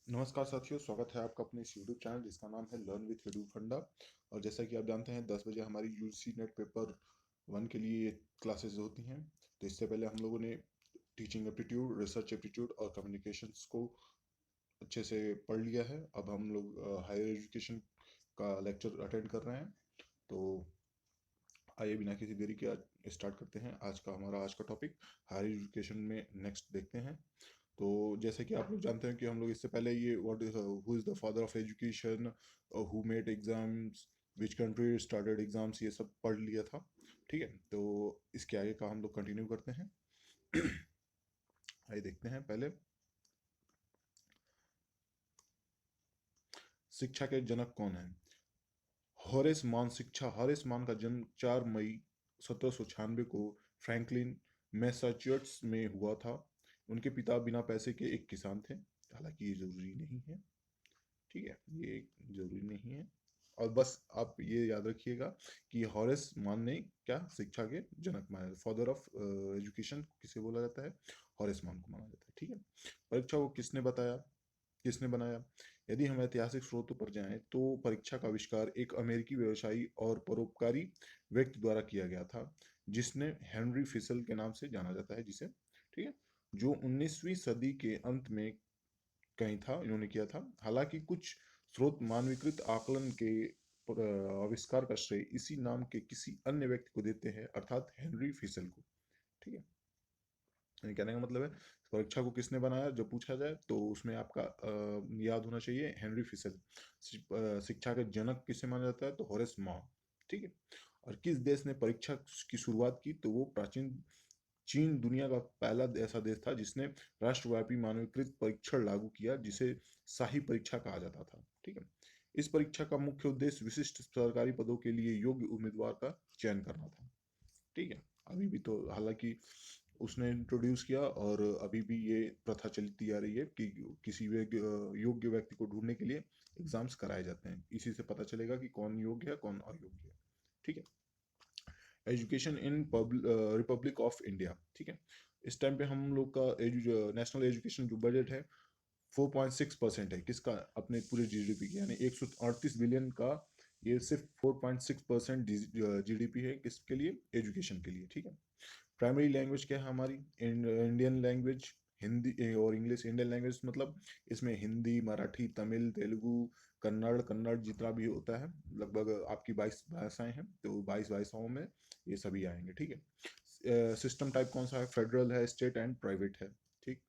नमस्कार साथियों, स्वागत है आपका अपने इस यूट्यूब चैनल जिसका नाम है लर्न विथ एडू फंडा। और जैसा कि आप जानते हैं 10 बजे हमारी यूजीसी नेट पेपर 1 के लिए क्लासेस होती हैं। तो इससे पहले हम लोगों ने टीचिंग एप्टीट्यूड, रिसर्च एप्टीट्यूड और कम्युनिकेशंस को अच्छे से पढ़ लिया है। अब हम लोग हायर एजुकेशन का लेक्चर अटेंड कर रहे हैं। तो आइए बिना किसी देरी के आज स्टार्ट करते हैं। आज का टॉपिक हायर एजुकेशन में नेक्स्ट देखते हैं। तो जैसे कि आप लोग जानते हैं कि हम लोग इससे पहले ये what is who is the father of education, who made exams, which country started exams, ये सब पढ़ लिया था। ठीक है, तो इसके आगे का हम लोग कंटिन्यू करते हैं। आइए देखते हैं पहले शिक्षा के जनक कौन है। हॉरेस मान का जन्म 4 मई 1796 को फ्रैंकलिन मैसाचुसेट्स में हुआ था। उनके पिता बिना पैसे के एक किसान थे। हालांकि ये जरूरी नहीं है। ठीक है, ये जरूरी नहीं है। और बस आप ये याद रखिएगा कि हॉरेस मान ने क्या शिक्षा के जनक माना, फादर ऑफ एजुकेशन किसे बोला जाता है, हॉरेस मान को माना जाता है। ठीक है, परीक्षा को किसने बनाया। यदि हम ऐतिहासिक स्रोतों पर जाएं तो परीक्षा का आविष्कार एक अमेरिकी व्यवसायी और परोपकारी व्यक्ति द्वारा किया गया था, जिसने हेनरी फिशल के नाम से जाना जाता है जिसे। ठीक है, जो 19वीं सदी के अंत में कहीं था, इन्होंने किया था। हालांकि कुछ स्रोत मानवीकृत आकलन के आविष्कार का श्रेय इसी नाम के किसी अन्य व्यक्ति को देते हैं, अर्थात हेनरी फिशल को। ठीक है, यानी कहने का मतलब है परीक्षा को किसने बनाया जब पूछा जाए तो उसमें आपका याद होना चाहिए हेनरी फिशल। शिक्षा के जनक किसे माना जाता है तो होरेस मान। ठीक है, और किस देश ने परीक्षा की शुरुआत की तो वो प्राचीन चीन दुनिया का पहला ऐसा देश था जिसने राष्ट्रव्यापी मानवीकृत परीक्षण लागू किया, जिसे शाही परीक्षा कहा जाता था। ठीक है, इस परीक्षा का मुख्य उद्देश्य विशिष्ट सरकारी पदों के लिए योग्य उम्मीदवार का चयन करना था। ठीक है, अभी भी तो हालांकि उसने इंट्रोड्यूस किया और अभी भी ये प्रथा चलती आ रही है कि किसी योग्य व्यक्ति को ढूंढने के लिए एग्जाम्स कराए जाते हैं। इसी से पता चलेगा कि कौन योग्य है कौन अयोग्य है। ठीक है, education in Republic of India. ठीक है, इस टाइम पे हम लोग का नेशनल एजुकेशन जो बजट है 4.6% है किसका, अपने पूरे जीडीपी की, यानी 138 बिलियन का। ये सिर्फ 4.6% जीडीपी है किसके लिए, एजुकेशन के लिए। ठीक है, प्राइमरी लैंग्वेज क्या है हमारी, इंडियन लैंग्वेज, हिंदी और इंग्लिश। इंडियन लैंग्वेज मतलब इसमें हिंदी, मराठी, तमिल, तेलुगु, कन्नड़, जितना भी होता है, लगभग आपकी 22 भाषाएं हैं, तो 22 भाषाओं में ये सभी आएंगे। ठीक है, सिस्टम टाइप कौन सा है, फेडरल है, स्टेट एंड प्राइवेट है। ठीक,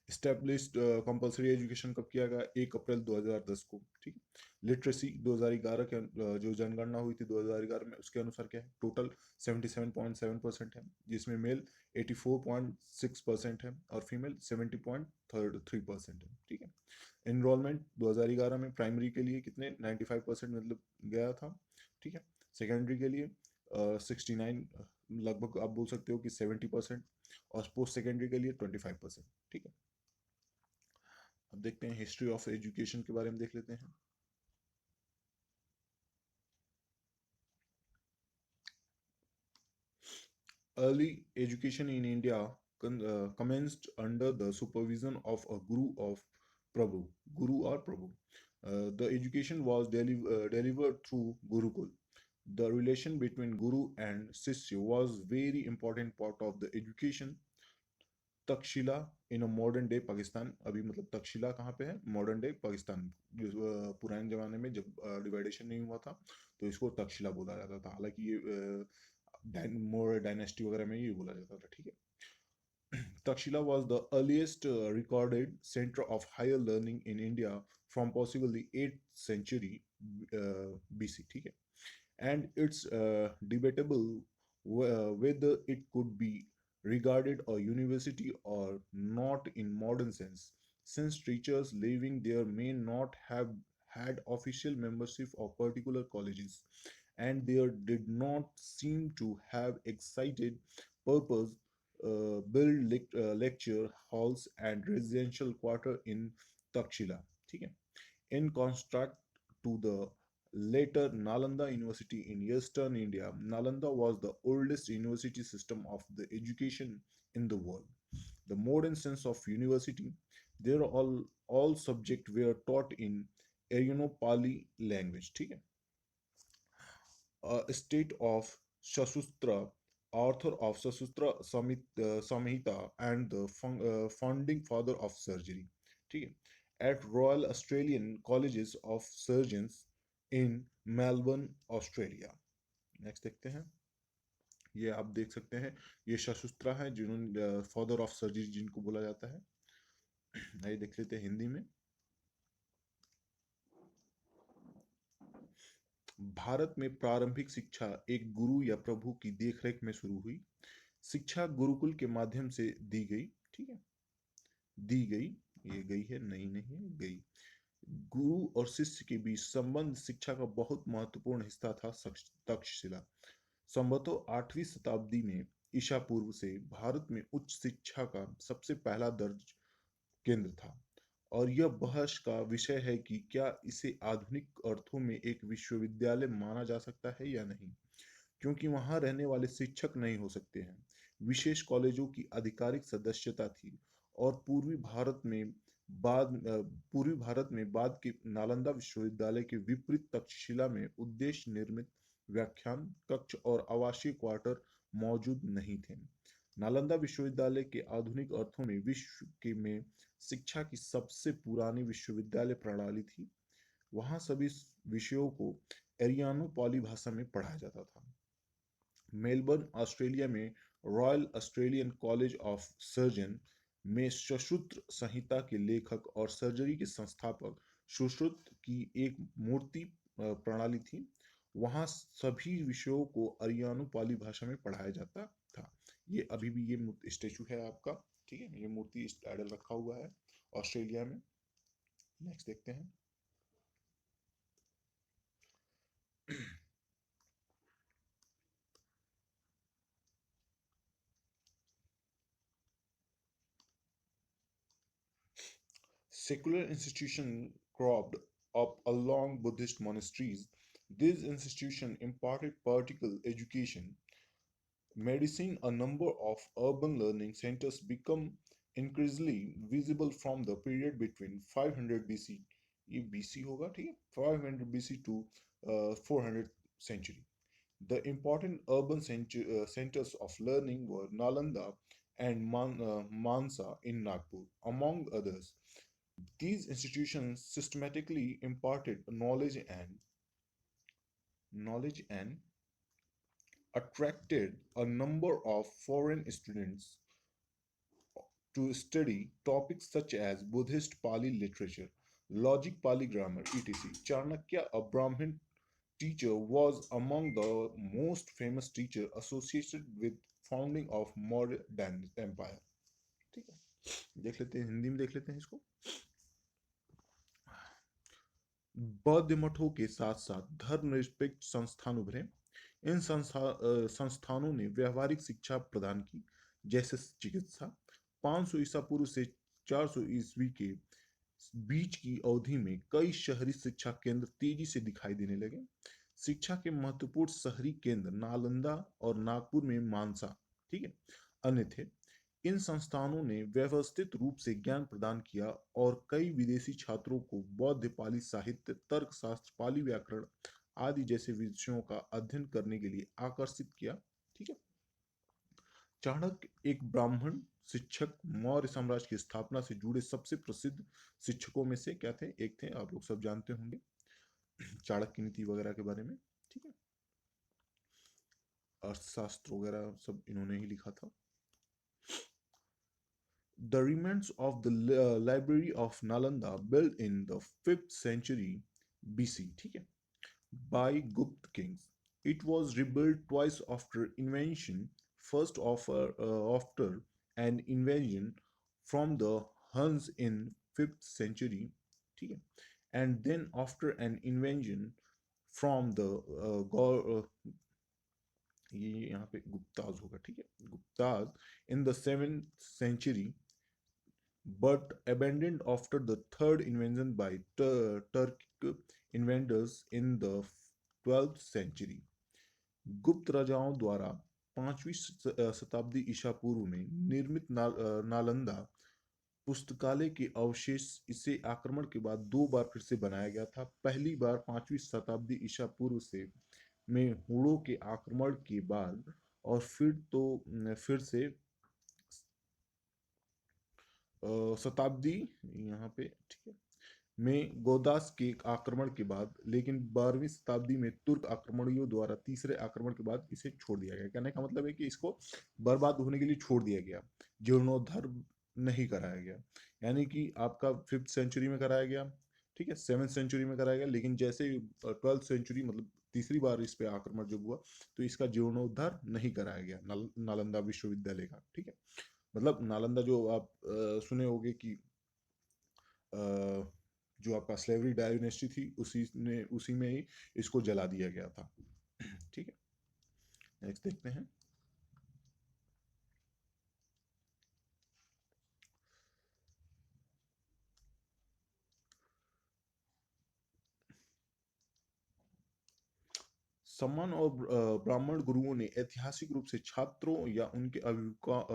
स्टेब्लिश्ड कंपलसरी एजुकेशन कब किया गया, 1 अप्रैल 2010 को। ठीक है, लिटरेसी 2011 के जो जनगणना हुई थी 2011 में, उसके अनुसार क्या है, टोटल 77.7% है, जिसमें मेल 84.6% है और फीमेल 70.3% है। ठीक है, इनरोलमेंट 2011 में प्राइमरी के लिए कितने 95% मतलब गया था। ठीक है, सेकेंडरी के लिए 69, लगभग आप बोल सकते हो कि 70%, और पोस्ट सेकेंडरी के लिए 25%। ठीक है, अब देखते हैं हिस्ट्री ऑफ एजुकेशन के बारे में देख लेते हैं। Early education in India commenced under the supervision of a guru or Prabhu. The education was delivered through Gurukul. The relation between Guru and Sisya was very important part of the education. Takshashila in a modern day Pakistan, अभी मतलब तक्षशिला कहाँ पे है, modern day Pakistan. पुराने जमाने में जब डिवाइडेशन नहीं हुआ था तो इसको तक्षशिला बोला जाता था। हालांकि ये मोर डायनेस्टी वगैरह में ये बोला जाता था। ठीक है, Takshila was the earliest recorded center of higher learning in India from possibly 8th century BC. ठीक है, and it's debatable whether it could be regarded a university or not in modern sense, since teachers living there may not have had official membership of particular colleges, and there did not seem to have excited purpose build lecture halls and residential quarter in Takshila. ठीक है, in contrast to the later Nalanda University in Eastern India, Nalanda was the oldest university system of the education in the world. The modern sense of university there all subject were taught in Aryano-Pali language. ठीक है. State of Shasutra, author of Samhita and the founding father of surgery. ठीक है. At Royal Australian Colleges of Surgeons in Melbourne, Australia. Next देखते हैं. ये आप देख सकते हैं, ये शशुस्त्रा है जिन्होंने फादर ऑफ सर्जरी जिनको बोला जाता है. आइए देख लेते हैं हिंदी में. भारत में प्रारंभिक शिक्षा एक गुरु या प्रभु की देखरेख में शुरू हुई. शिक्षा गुरुकुल के माध्यम से दी गई. ठीक है. दी गई, ये गई है, नहीं नहीं है, गई. गुरु और शिष्य के बीच संबंध शिक्षा का बहुत महत्वपूर्ण हिस्सा था. तक्षशिला संभवतः 8वीं शताब्दी में ईसा पूर्व से भारत में उच्च शिक्षा का सबसे पहला दर्ज केंद्र था, और यह बहस का विषय है कि क्या इसे आधुनिक अर्थों में एक विश्वविद्यालय माना जा सकता है या नहीं, क्योंकि वहां रहने वाले शिक्षक नहीं हो सकते हैं. विशेष कॉलेजों की आधिकारिक सदस्यता थी, और पूर्वी भारत में बाद के नालंदा विश्वविद्यालय के विपरीत तक्षशिला में उद्देश्य निर्मित व्याख्यान कक्ष और आवासीय क्वार्टर मौजूद नहीं थे. नालंदा विश्वविद्यालय के आधुनिक अर्थों में विश्व के में शिक्षा की सबसे पुरानी विश्वविद्यालय प्रणाली थी. वहां सभी विषयों को एरियानो पाली भाषा में पढ़ाया जाता था. मेलबर्न, ऑस्ट्रेलिया में royal Australian college of surgeon में सुश्रुत संहिता के लेखक और सर्जरी के संस्थापक सुश्रुत की एक मूर्ति प्रणाली थी. वहां सभी विषयों को अरियानो पाली भाषा में पढ़ाया जाता था. ये अभी भी ये स्टेचू है आपका. ठीक है, ये मूर्ति आइडल रखा हुआ है ऑस्ट्रेलिया में. नेक्स्ट देखते हैं. Secular institutions cropped up along Buddhist monasteries. These institutions imparted practical education, medicine. A number of urban learning centers become increasingly visible from the period between 500 BC, ये BC होगा, ठीक है, 500 BC to 400 century. The important urban centers of learning were Nalanda and Mansa in Nagpur, among others. These institutions systematically imparted knowledge and attracted a number of foreign students to study topics such as Buddhist Pali literature, logic, Pali grammar, etc. Chanakya, a Brahmin teacher, was among the most famous teachers associated with founding of modern empire. ठीक है, देख लेते हैं हिंदी में, देख लेते हैं इसको. बौद्ध मठों के साथ साथ धर्मनिरपेक्ष संस्थान उभरे. इन संस्थानों ने व्यवहारिक शिक्षा प्रदान की, जैसे चिकित्सा. 500 ईसा पूर्व से 400 ईस्वी के बीच की अवधि में कई शहरी शिक्षा केंद्र तेजी से दिखाई देने लगे. शिक्षा के महत्वपूर्ण शहरी केंद्र नालंदा और नागपुर में मानसा, ठीक है, अन्य थे. इन संस्थानों ने व्यवस्थित रूप से ज्ञान प्रदान किया और कई विदेशी छात्रों को बौद्ध पाली साहित्य, तर्कशास्त्र, पाली व्याकरण आदि जैसे विषयों का अध्ययन करने के लिए आकर्षित किया. ठीक है. चाणक्य एक ब्राह्मण शिक्षक, मौर्य साम्राज्य की स्थापना से जुड़े सबसे प्रसिद्ध शिक्षकों में से क्या थे, एक थे. आप लोग सब जानते होंगे चाणक्य नीति वगैरह के बारे में. ठीक है, अर्थशास्त्र वगैरह सब इन्होंने ही लिखा था. The remains of the library of Nalanda, built in the 5th century BC, ठीक है, by Gupta kings. It was rebuilt twice after invasion. First after an invasion from the Huns in 5th century, ठीक है, and then after an invasion from the ये यहाँ पे गुप्ताज होगा, ठीक है, Gupta's in the 7th century, but abandoned after the third invasion by Turkic invaders in the 12th century. गुप्त राजाओं द्वारा 5वीं शताब्दी ईसा पूर्व में निर्मित नालंदा पुस्तकालय के अवशेष इसे आक्रमण के बाद दो बार फिर से बनाया गया था। पहली बार 5वीं शताब्दी ईसा पूर्व से में हूणों के आक्रमण के बाद, और फिर से शताब्दी यहाँ पे ठीक है में गोदास के आक्रमण के बाद, लेकिन 12वीं शताब्दी में तुर्क आक्रमणियों द्वारा तीसरे आक्रमण के बाद इसे छोड़ दिया गया। कहने का मतलब है कि इसको बर्बाद होने के लिए छोड़ दिया गया, जीर्णोद्धार नहीं कराया गया। यानी कि आपका 5th सेंचुरी में कराया गया, ठीक है, 7th सेंचुरी में कराया गया, लेकिन जैसे 12th सेंचुरी मतलब तीसरी बार इस पे आक्रमण जब हुआ तो इसका जीर्णोद्धार नहीं कराया गया, नालंदा विश्वविद्यालय का, ठीक है। मतलब नालंदा जो आप सुने होंगे कि अ, जो आपका स्लेवरी डायनेस्टी थी उसी में ही इसको जला दिया गया था। ठीक है, नेक्स्ट देखते हैं। सम्मान और ब्राह्मण गुरुओं ने ऐतिहासिक रूप से छात्रों या उनके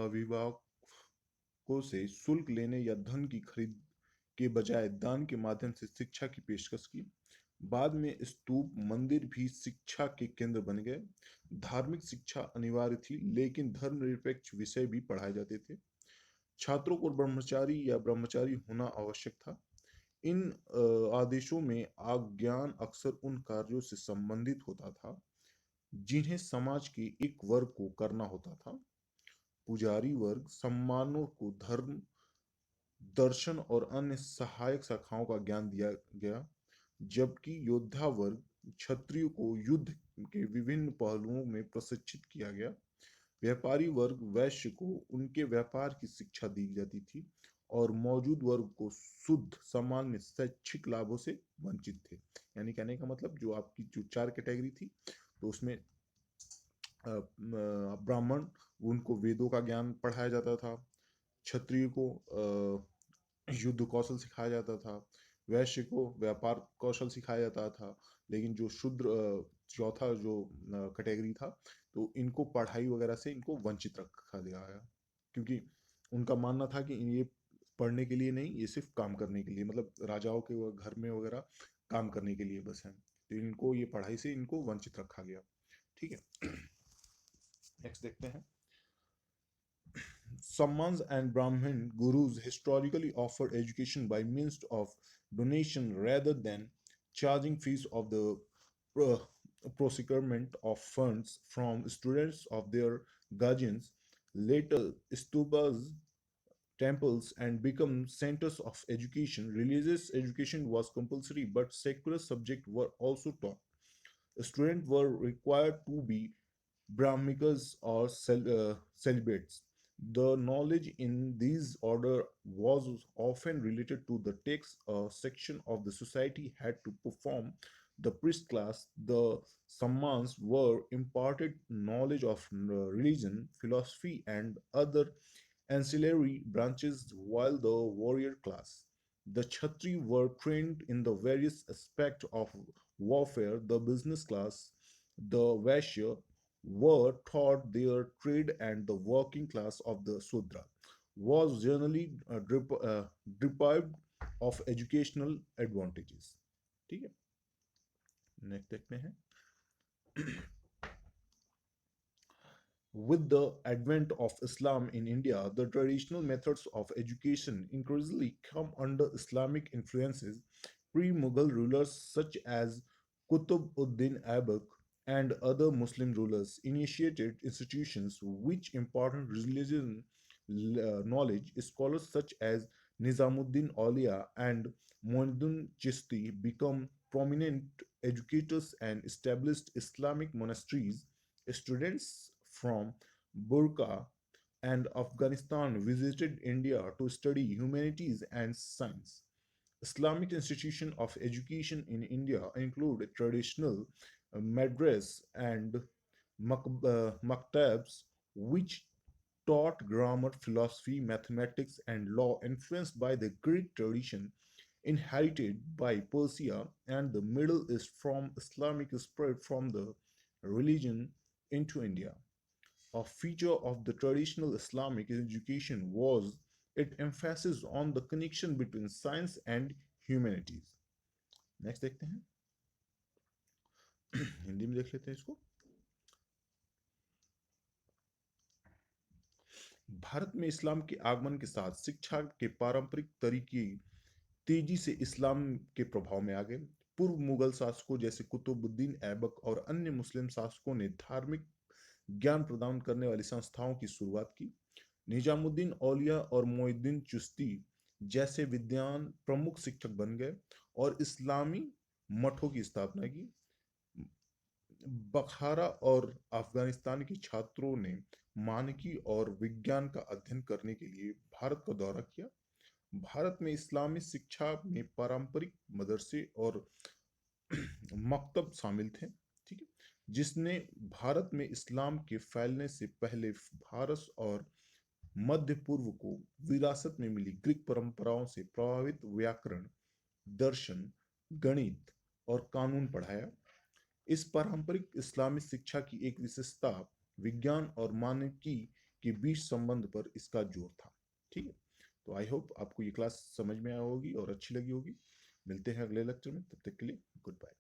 अभिभावकों से शुल्क लेने या धन की खरीद के बजाय दान के माध्यम से शिक्षा की पेशकश की। बाद में स्तूप मंदिर भी शिक्षा के केंद्र बन गए। धार्मिक शिक्षा अनिवार्य थी, लेकिन धर्मनिरपेक्ष विषय भी पढ़ाए जाते थे। छात्रों को ब्रह्मचारी या ब्रह्मचारी होना आवश्यक था। इन आदेशों में आज्ञान अक्सर उन कार्यों से संबंधित होता था जिन्हें समाज के एक वर्ग को करना होता था। पुजारी वर्ग सम्मानों को धर्म, दर्शन और अन्य सहायक शाखाओं का ज्ञान दिया गया, जबकि योद्धा वर्ग क्षत्रियो को युद्ध के विभिन्न पहलुओं में प्रशिक्षित किया गया। व्यापारी वर्ग वैश्य को उनके व्यापार की शिक्षा दी जाती थी, और मौजूद वर्ग को शुद्ध सामान्य शैक्षिक लाभों से वंचित थे। यानी कहने का मतलब जो आपकी जो चार कैटेगरी थी, तो उसमें ब्राह्मण, उनको वेदों का ज्ञान पढ़ाया जाता था। क्षत्रिय को युद्ध कौशल सिखाया जाता था। वैश्य को व्यापार कौशल सिखाया जाता था। लेकिन जो शूद्र चौथा जो कैटेगरी था, तो इनको पढ़ाई वगैरह से इनको वंचित रखा गया है, क्योंकि उनका मानना था कि ये पढ़ने के लिए नहीं, ये सिर्फ काम करने के लिए, मतलब राजाओं के घर में वगैरह काम करने के लिए बस है, तो इनको ये पढ़ाई से इनको वंचित रखा गया। ठीक है, नेक्स्ट देखते हैं। Sammans and Brahmin gurus historically offered education by means of donation rather than charging fees of the pro- procurement of funds from students of their guardians. Later, stupas, temples, and become centers of education. Religious education was compulsory, but secular subjects were also taught. Students were required to be Brahmikas or celibates. The knowledge in these order was often related to the text a section of the society had to perform. The priest class, the Sammans, were imparted knowledge of religion, philosophy, and other ancillary branches, while the warrior class, the Kshatri, were trained in the various aspects of warfare. The business class, the Vaishya, were taught their trade, and the working class of the Sudra was generally deprived of educational advantages. ठीक है, next देखते हैं। With the advent of Islam in India, the traditional methods of education increasingly come under Islamic influences. Pre Mughal rulers such as Qutb ud-Din Aibak and other Muslim rulers initiated institutions which imparted religion knowledge. Scholars such as Nizamuddin Aulia and Muinuddin Chisti become prominent educators and established Islamic monasteries. Students from Burqa and Afghanistan visited India to study humanities and science. Islamic institutions of education in India include traditional madras and maktabs, which taught grammar, philosophy, mathematics, and law influenced by the Greek tradition inherited by Persia and the Middle East from Islamic spread from the religion into India. A feature of the traditional Islamic education was It emphasizes on the connection between science and humanities. Next देखते हैं। हिंदी में देख लेते हैं इसको। भारत में इस्लाम के आगमन के साथ शिक्षा के पारंपरिक तरीके तेजी से इस्लाम के प्रभाव में आ गए। पूर्व मुगल शासकों जैसे कुतुबुद्दीन ऐबक और अन्य मुस्लिम शासकों ने धार्मिक ज्ञान प्रदान करने वाली संस्थाओं की शुरुआत की। निजामुद्दीन औलिया और मोइनुद्दीन चिश्ती जैसे विद्वान प्रमुख शिक्षक बन गए और इस्लामी मठों की स्थापना की। बखारा और अफगानिस्तान के छात्रों ने मानकी और विज्ञान का अध्ययन करने के लिए भारत का दौरा किया। भारत में इस्लामी शिक्षा में पारंपरिक मदरसे और मकतब शामिल थे, ठीक है, जिसने भारत में इस्लाम के फैलने से पहले फारस और मध्य पूर्व को विरासत में मिली ग्रीक परंपराओं से प्रभावित व्याकरण, दर्शन, गणित और कानून पढ़ाया। इस पारंपरिक इस्लामी शिक्षा की एक विशेषता विज्ञान और मानविकी के बीच संबंध पर इसका जोर था, ठीक है। तो आई होप आपको ये क्लास समझ में आई होगी और अच्छी लगी होगी। मिलते हैं अगले लेक्चर में, तब तक के लिए गुड बाय।